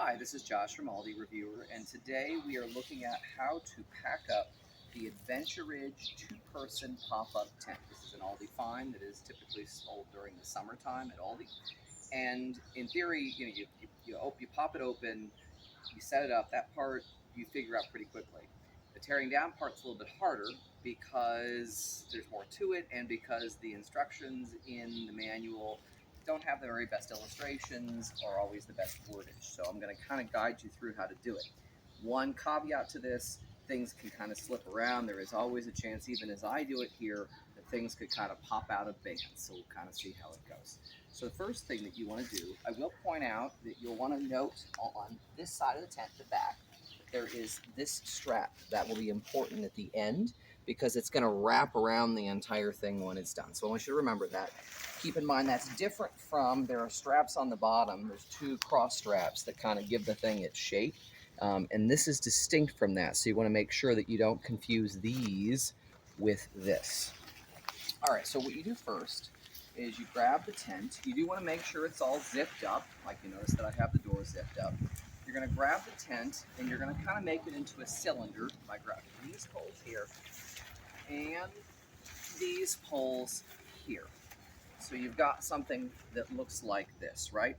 Hi, this is Josh from Aldi Reviewer, and today we are looking at how to pack up the Adventuridge two-person pop-up tent. This is an Aldi find that is typically sold during the summertime at Aldi. And in theory, you pop it open, you set it up. That part you figure out pretty quickly. The tearing down part's a little bit harder because there's more to it, and because the instructions in the manual don't have the very best illustrations or always the best wordage. So I'm going to kind of guide you through how to do it. One caveat to this: things can kind of slip around. There is always a chance, even as I do it here, that things could kind of pop out of bands. So we'll kind of see how it goes. So the first thing that you want to do, I will point out that you'll want to note on this side of the tent, the back, that there is this strap. That will be important at the end because it's going to wrap around the entire thing when it's done. So I want you to remember that. Keep in mind that's different from, there are straps on the bottom. There's two cross straps that kind of give the thing its shape. And this is distinct from that. So you want to make sure that you don't confuse these with this. All right, so what you do first is you grab the tent. You do want to make sure it's all zipped up. Like you notice that I have the door zipped up. You're going to grab the tent and you're going to kind of make it into a cylinder by grabbing these poles here and these poles here. So you've got something that looks like this, right?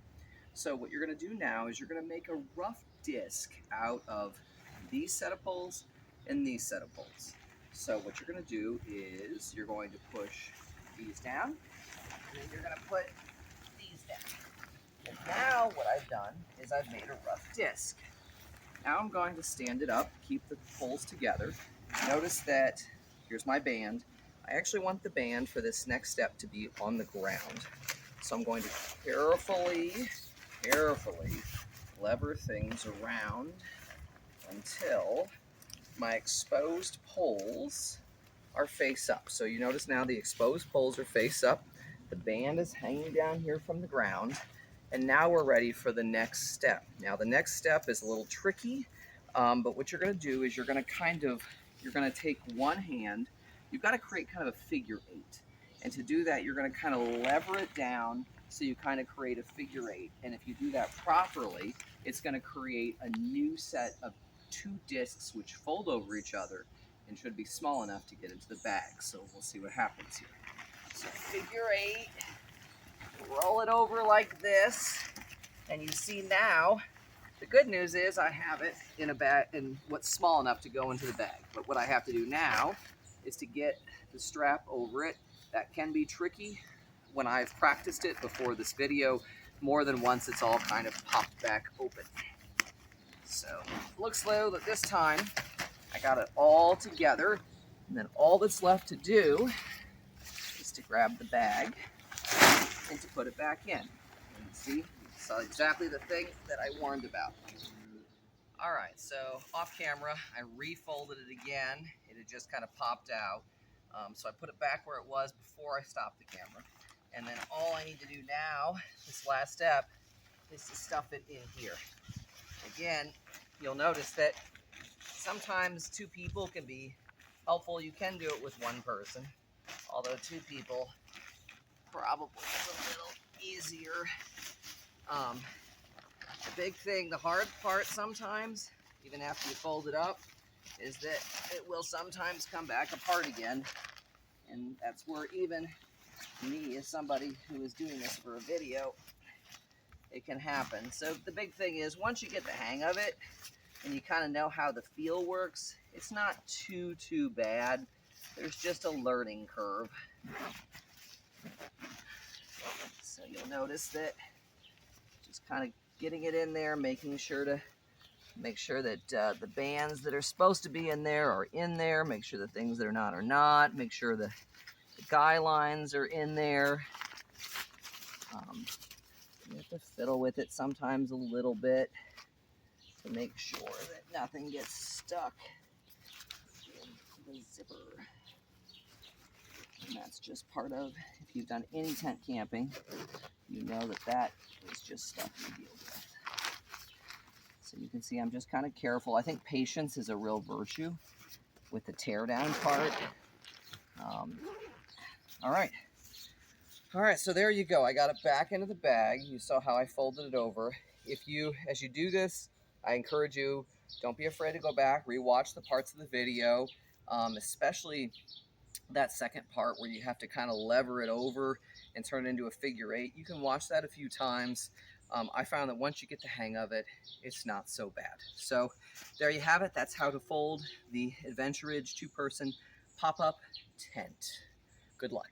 So what you're going to do now is you're going to make a rough disc out of these set of poles and these set of poles. So what you're going to do is you're going to push these down, and then you're going to put these down. And now what I've done is I've made a rough disc. Now I'm going to stand it up, keep the poles together. Notice that here's my band. I actually want the band for this next step to be on the ground. So I'm going to carefully lever things around until my exposed poles are face up. So you notice now the exposed poles are face up. The band is hanging down here from the ground. And now we're ready for the next step. Now the next step is a little tricky, but what you're going to do is you're going to take one hand. You've got to create kind of a figure eight. And to do that, you're going to kind of lever it down so you kind of create a figure eight. And if you do that properly, it's going to create a new set of two discs which fold over each other and should be small enough to get into the bag. So we'll see what happens here. So figure eight, roll it over like this, and you see now, the good news is I have it in a bag, in what's small enough to go into the bag. But what I have to do now is to get the strap over it. That can be tricky. When I've practiced it before this video, more than once it's all kind of popped back open. So it looks though that this time I got it all together, and then all that's left to do is to grab the bag and to put it back in. And see, it's exactly the thing that I warned about. All right, so off camera, I refolded it again. It had just kind of popped out. So I put it back where it was before I stopped the camera. And then all I need to do now, this last step, is to stuff it in here. Again, you'll notice that sometimes two people can be helpful. You can do it with one person, although two people probably is a little easier. The big thing, the hard part sometimes, even after you fold it up, is that it will sometimes come back apart again. And that's where even me, as somebody who is doing this for a video, it can happen. So the big thing is, once you get the hang of it and you kind of know how the feel works, it's not too bad. There's just a learning curve. So you'll notice that just kind of getting it in there, making sure that the bands that are supposed to be in there are in there. Make sure the things that are not are not. Make sure the guy lines are in there. You have to fiddle with it sometimes a little bit to make sure that nothing gets stuck in the zipper. And that's just part of, if you've done any tent camping, you know that is just stuff you deal with. So you can see I'm just kind of careful. I think patience is a real virtue with the teardown part. All right, so there you go. I got it back into the bag. You saw how I folded it over. as you do this, I encourage you, don't be afraid to go back, rewatch the parts of the video, especially that second part where you have to kind of lever it over and turn it into a figure eight. You can watch that a few times. I found that once you get the hang of it, it's not so bad. So there you have it. That's how to fold the Adventuridge two-person pop-up tent. Good luck.